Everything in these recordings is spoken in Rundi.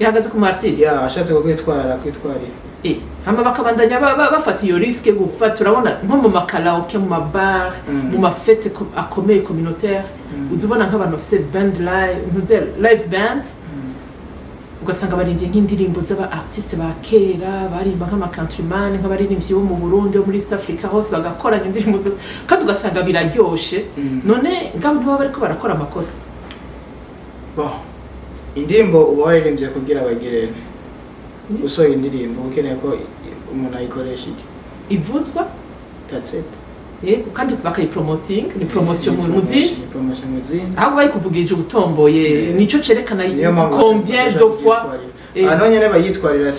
ihagaze ku artiste ya ashatse kwitwarira hama bakabandanya bafata iyo riske gufata urabona nko mu makaraoke mu mabar mu mafete akomeye communautaire uzubona nk'abantu bafite band live band ugasanga baririmbye nk'indirimbo z'aba artiste ba kera barimba nk'ama countryman nk'abaririmbyi bo mu Burundi muri East Africa hose bagakoranya indirimbo zose kandi ugasanga biraryoshe none ngabo ntibaba bariko barakora amakosa indirimbo uba waririmbye kugira bagire usohoye indirimbo ukeneye ko umuntu ayikoresha ivuzwa that's it kandi bakayipromoting ni promotion mu zindi aho bari kuvugirije ubutomboye nico cerekana combien de fois anonye ne bayitwarira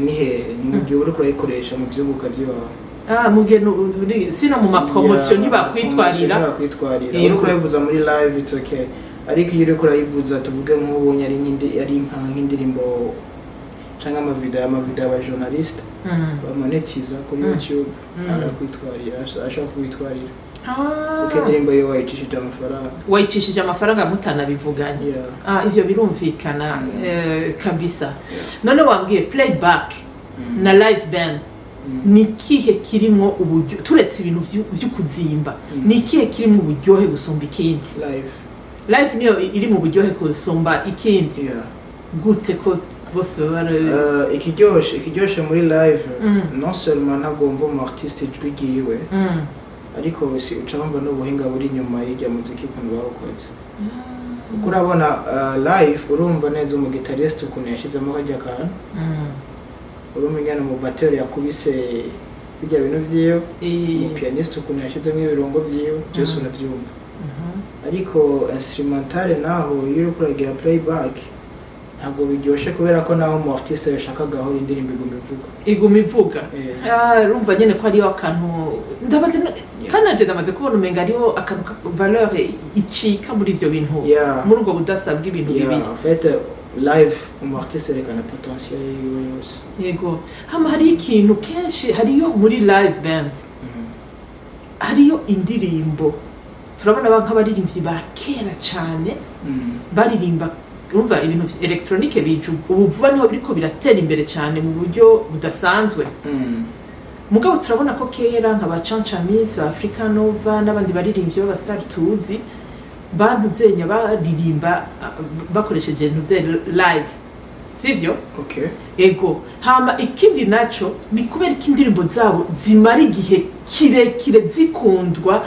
ni he mu gihe uri kurayikoresha mu byunguka byawe mu gihe sino mu mapromotion ntibakwitwarira uri kurayivuza muri live it's okay ariko iyo uri kurayivuza tuvuge nk'ubonye ari nk'indirimbo cyangwa amavideo y'abajournaliste bamonetiza kuri YouTube arakwitwarira ashaka kwitwarira indirimbo yo wayicishije amafaranga mutanabivuganye ivyo birumvikana kabisa none wambwiye playback na live band ni kihe kirimo uburyo turetse ibintu vy'ukuzimba ni kihe kirimo uburyohe gusumba ikindi live niyo iri mu buryohe gusumba ikindi gute ko bose ikiryoshe muri live non seulement ntabwo wumva umu artiste ijwi ryiwe ariko ucabamba n'ubuhinga buri inyuma y'irya muziki ukuntu bawukoze kuko urabona live urumva neza umu guitariste ukuntu yashizemo kajya kantu urumva ingana mu battery yakubise bijya bintu vyiwe umu pianiste ukuntu yashizemo ibirungo vyiwe byose uravyumva ariko instrumental naho iyo uri kuragira playback ntabwo biryoshe kubera ko naho mu artiste yashakaga aho indirimbo iguma ivuga urumva nyene ko ariyo akantu ndabaze kandi ndamaze kubona umenga ariyo akantu valeur icika muri ivyo bintu muri ubwo budasabwa ibintu bibiri en fait live mu artiste rekana potentiel yose yego hama hari ikintu kenshi hariyo muri live band hariyo indirimbo turabona nk'abaririmbyi ba kera cyane baririmba urumva ibintu electronique biju ubu vuba niho biriko biratera imbere cyane mu buryo budasanzwe mugabo turabona ko kera nk'aba Chanchamis ba Africa Nova n'abandi baririmbyi b'aba star tuzi bantuzenya baririmba bakoresheje ntuze live sivyo ego hama ikindi naco ni kubera ikindirimbo zabo zimara igihe kirekire zikundwa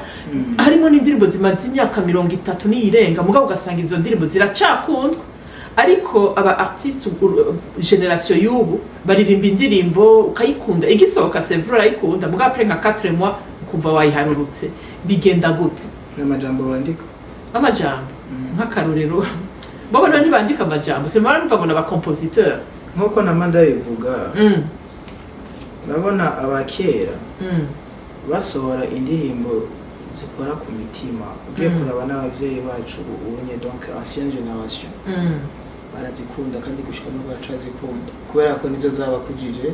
harimo n'indirimbo zimaze imyaka 30 n'irenga mugabo ugasanga izo ndirimbo ziracakundwa ariko aba artiste generation y'ubu baririmba indirimbo ukayikunda igisohoka sevro urayikunda mugabo après nka 4 mois ukumva wayiharurutse bigenda gute n'amajambo bandika amajambo nk'akarorero babona ntibandika amajambo semara numva ngo aba compositeur nkuko namanda bivuga nabona abakera basohora indirimbo zikora ku mitima ugiye kuraba n'abavyeyi bacu ubunye donc ancienne génération barazikunda kandi gushika no baracazikunda kubera ko nizo zabakujije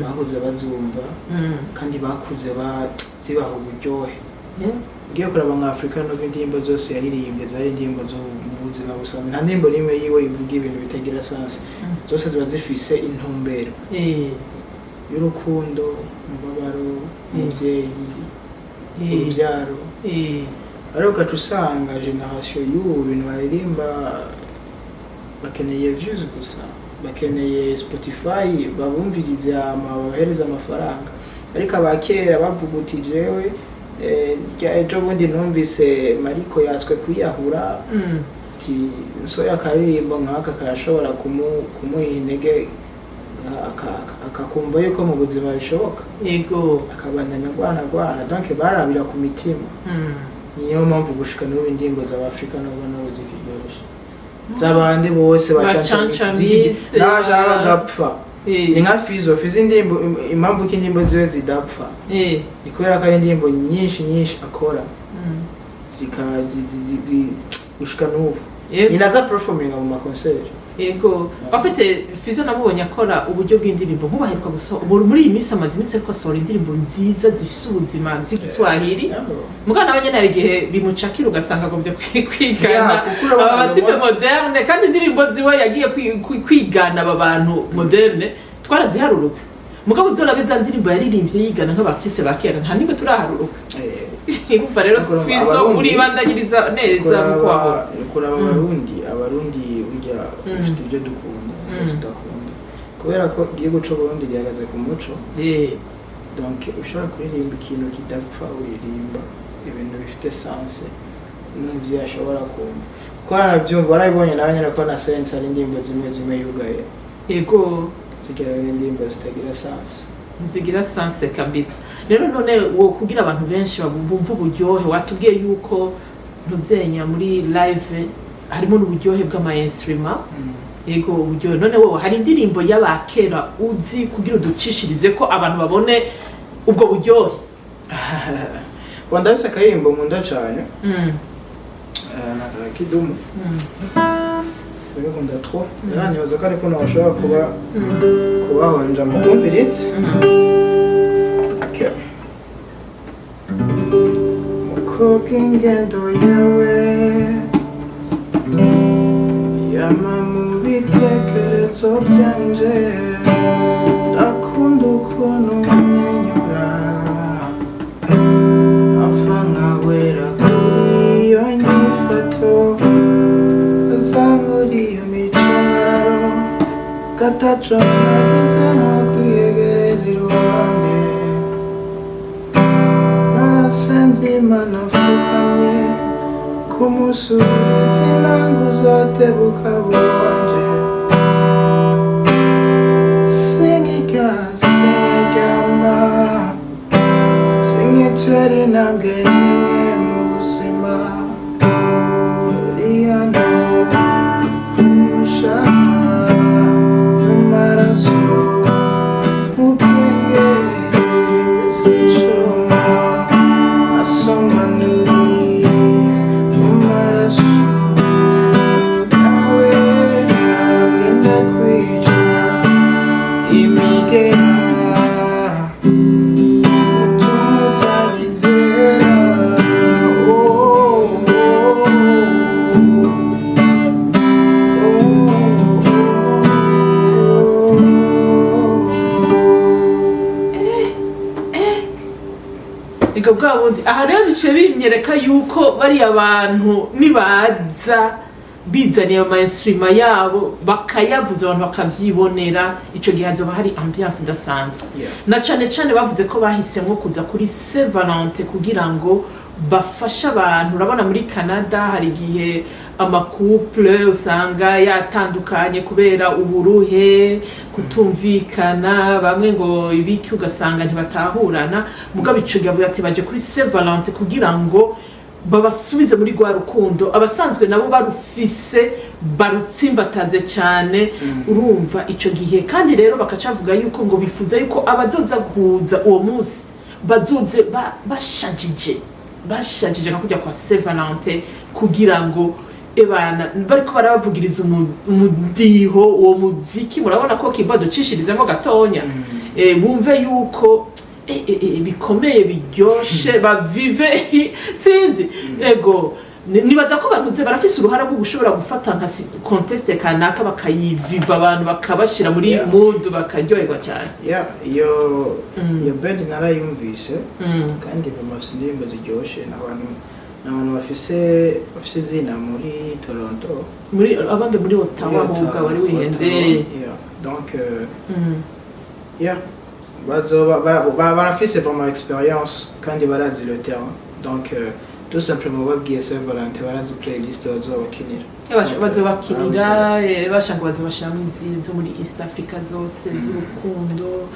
bahuze bazumva kandi bakuze zibaho uburyohe ugiye kuraba nka Africa no indirimbo zose yaririmbye zari indirimbo zo mu buzima busanzwe nta ndirimbo nimwe yiwe ivuga ibintu bitagira sense zose ziba zifise intumbero y'urukundo umubabaro umuvyeyi urubyaro ariko gaca usanga generation y'ubu bintu baririmba bakeneye views gusa bakeneye Spotify babumvirize bahereza amafaranga ariko abakera bavuga uti jewe ejo bundi numvise Mariko yatswe kwiyahura ati so yakaririmbo nkaka karashobora kumuha intege akakumva yuko mu buzima bishoboka yego akabandanya gwana donc barabira ku mitima niyo mpamvu gushika n'ubu indirimbo za Africa n'ubona zikiryoshye zabandi bose bacancamise naje abagapfa ni nka fizo indirimbo impamvu ko indirimbo ziwe zidapfa ni kubera ko ari indirimbo nyinshi akora gushika n'ubu ni naza performing mu maconcert Ego afite Fizo namubonye akora uburyo bw'indirimbo nkubaheruka gusohora muri iyi minsi amazi iminsi ariko asohora indirimbo nziza zifise ubuzima z'igiswahili mugana nawe nyene hari igihe bimucakira ugasanga agombye kwigana aba batipe moderne kandi indirimbo ziwe yagiye kwigana aba bantu moderne twaraziharurutse mugabo uzora beza ndirimbo yaririmbye yigana nk'abartiste bakera nta nimwe turaharuruka Urumva rero Fizo muri bandagiriza neza mukwabo kuraba abarundi burya ufite ibyo dukunda tudakunda kubera ko igihugu cyo Burundi gihagaze ku muco donc ushaka kuririmba ikintu kidapfa uririmba ibintu bifite sense n'ibyo yashobora kumva kuko arabyumva barabibonye nawe nyine ko na sense ari indirimbo zimwe yugaye yego zigira indirimbo zitagira sense zigira sense kabisa rero none wo kugira abantu benshi bumva uburyohe watubwiye yuko ntuzenya muri live harimo n'uburyohe bw'ama instrument yego uburyohe none wowe hari indirimbo y'abakera uzi kugira uducishirize ko abantu babone ubwo buryohe wanda bisa kayimbo nkunda cyane na kidumu ndakunda trop yani baza ko ariko nashobora kubahonja mu kumviritse mukobwa ingendo yawe yama mu bitekerezo byanje ndakunda ukuntu umwenyura apfa nkawera kuri iyo nyifato muri iyo micungararo gataco nagize nkakwiyegereza iruhande narasenze Imana mfukamye kumusubiza intango uzatebuka buwanje sinkiryama sinkitera intambwe n'imwe mu buzima aha rero bice binyereka yuko bari abantu nibaza bizaniye ama instrument yabo bakayavuza abantu bakavyibonera ico gihe hazoba hari ambiance idasanzwe na cane bavuze ko bahisemo kuza kuri Saint Valentin kugira ngo bafasha abantu urabona muri Canada hari igihe amacouple usanga yatandukanye kubera uburuhe kutumvikana bamwe ngo ibiki ugasanga ntibatahurana mugabo ico gihe ati baje kuri Saint Valentin kugira ngo babasubize muri gwa rukundo abasanzwe nabo barufise barutsimbataze cyane urumva ico gihe kandi rero bakacavuga yuko ngo bifuza yuko abazoza guhuza uwo munsi bazoze bashajije kujya kwa Saint Valentin kugira ngo ebana bariko barabavugiriza umudiho uwo muziki murabona ko Kibo ducishirizemo gatonya bumve yuko bikomeye biryoshe bavive sinzi ego nibaza ko bantuze barafise uruhara rwo gushobora gufata nka contest kanaka bakayiviva abantu bakabashira muri mood bakaryoherwa cyane iyo band narayumvise kandi bamafise indirimbo ziryoshe n'abantu bafise zina muri Toronto muri abandi muri Ottawa ahubwo bari wihende donc barafise vraiment expérience kandi barazi le terrain donc tout simplement babwiye Saint Valentin barazi playlist bazobakinira bazobakinira bashaka bazobashiramo inzinzo muri East Africa zose z'urukundo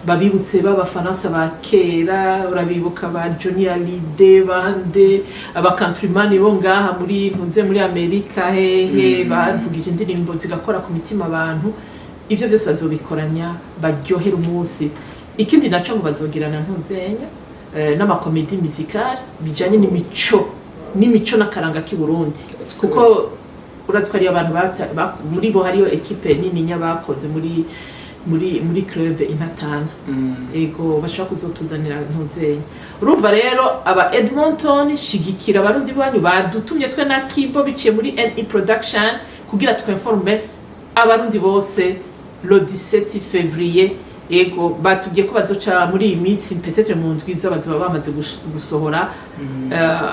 babibutse b'abafaransa ba kera urabibuka ba Johnny Hallyday bande aba countryman bo ngaha muri ntunze muri Amerika bavugije indirimbo zigakora ku mitima abantu ivyo byose bazobikoranya baryohera umunsi ikindi naco ngo bazogirana ntunzenya n'amakomedi musicale bijanye n'imico n'akaranga k'i Burundi kuko urazi ko ari abantu muri bo hariyo equipe nini nyabakoze muri club intatana ego bashaka kuzotuzanira ntuzenya urumva rero aba Edmonton shigikira abarundi banyu badutumye twe na Kibo biciye muri NE production kugira twinforme abarundi bose le 17 février ego batubwiye ko bazoca muri iyi minsi peut-être mu ndwiza bazoba bamaze gusohora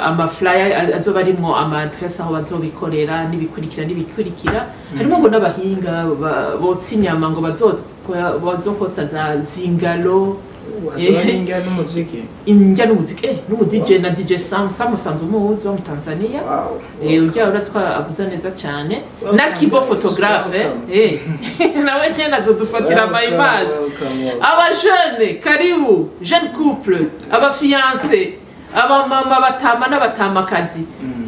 ama flyer azoba arimo ama adresse aho bazobikorera nibikurikira harimo ngo n'abahinga botsa inyama ngo bazokotsa za zingalo Inja n'umuziki n'umu DJ na DJ Sam usanzwe umuzi wa mu Tanzania ujya uratwa avuza neza cyane na Kibo Photographe nawe cyane adufatira ama image aba jeune karibu jeune couple aba fiancé aba mama batama n'abatamakazi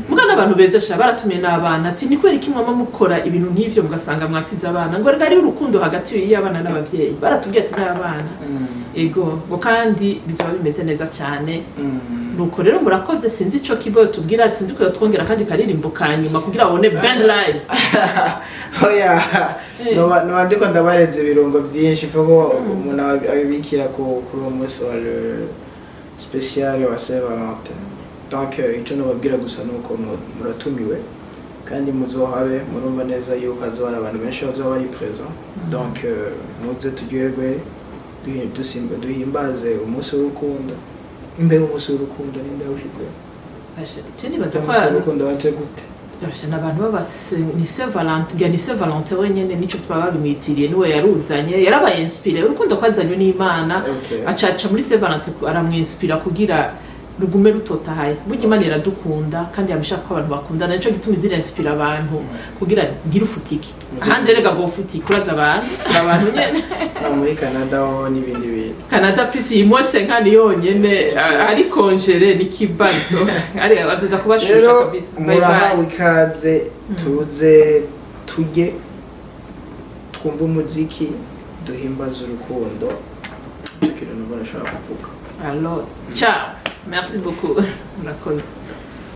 mugana abantu beza sha baratumiye n'abana ati ni kweri kimwe mukora ibintu nk'ivyo mugasanga mwasize abana ngo ari urukundo hagati y'abana n'abavyeyi baratubwiye ati n'abana ego ngo kandi bizoba bimeze neza cyane nuko rero murakoze sinzi ico Kibo tubwira sinzi ko twongera kandi karirimbo kanyuma kugira abone band live oya no ndiko ndabareze ibirungo byinshi fuko umuntu abibikira ku munsi wa spécial wa Saint-Valentin donc ico no babwira gusa nuko muratumiwe kandi muzohabe murumva neza yuko azobara abantu benshi bazoba bari present donc muze tugirwe duhimbaze umunsi w'urukundo imbere umunsi w'urukundo ninde ushize cyane bazakora urukundo waje gute Yashana abantu ni Saint-Valentin wenyene nico twababimwitiriye niwe yaruzanye yarabaye inspire urukundo kwazanywe n'Imana acaca muri Saint-Valentin aramwinspira kugira rugume rutotahaye burya Imana iradukunda kandi yabishaka ko abantu bakundana nico gituma izira inspire abantu kugira ntirufutike ahandi rega bofutika uraza abantu nyene muri Canada n'ibindi bintu Canada plus imose nkani yonyene ari congere ni kibazo ari abazoza kubashusha kabisa murahawe ikaze tuze tujye twumva umuziki duhimbaza urukundo cyo kintu nubwo nashaka kuvuga alors ciao merci beaucoup murakoze